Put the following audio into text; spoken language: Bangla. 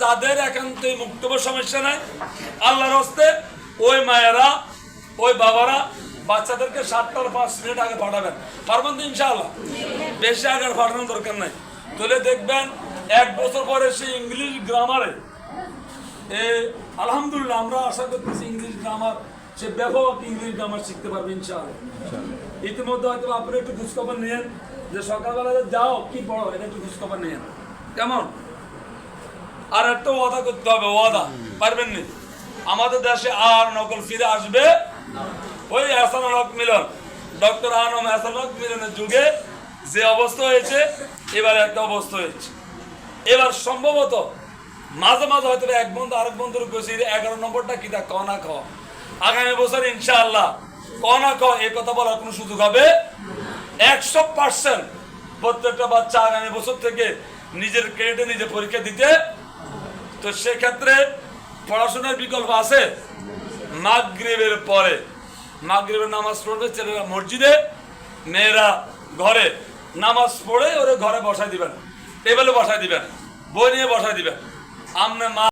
যাদের একান্তই মুক্তব সমস্যা নাই, আল্লাহর হস্তে ওই মায়েরা ওই বাবারা বাচ্চাদেরকে 7টার 5 মিনিট আগে পাঠাবেন, পারবেন তো ইনশাআল্লাহ? বেশি আগে পাঠানোর দরকার নাই। তাহলে দেখবেন 1 বছর পরে সে ইংলিশ গ্রামারে আলহামদুলিল্লাহ আমরা আশা করতেছি ইংলিশ গ্রামার সে ব্যাপক ইংলিশ গ্রামার শিখতে পারবে ইনশাআল্লাহ। ইতিমধ্যে হয়তো আপনি একটু খোঁজখবর নিয়েন যে সকালবেলা যাও কি পড়ো, এটা একটু খোঁজখবর নিয়েন কেমন। আর একটা ওয়াদা করতে হবে, ওয়াদা পারবেন নি? আমাদের দেশে আর নকল ফিরে আসবে ওই এহসানুল হক মিলন, ডক্টর আনম এহসানুল হক মিলনের যুগে যে অবস্থা হয়েছে এবার একটা অবস্থা হয়েছে। এবার সম্ভবত মাঝে মাঝে হয়তো এক বন্ধু আরেক বন্ধুর গেছে 11 নম্বরটা কি তা কনা খ, আগামী বছর ইনশাআল্লাহ কনা খ এই কথা বলার কোনো সুযোগ হবে 100%। প্রত্যেকটা বাচ্চা আগামী বছর থেকে নিজের ক্রেডিটে নিজে পরীক্ষা দিতে। তো সেক্ষেত্রে পড়াশোনার বিকল্প আছে। মাগরিবের পরে মাগরিবের নামাজ পড়বে ছেলেরা মসজিদে, মেয়েরা ঘরে নামাজ পড়ে ওরে ঘরে বসাই দিবেন, টেবিলে বসাই দিবেন, বই নিয়ে বসাই দিবেন। আমরা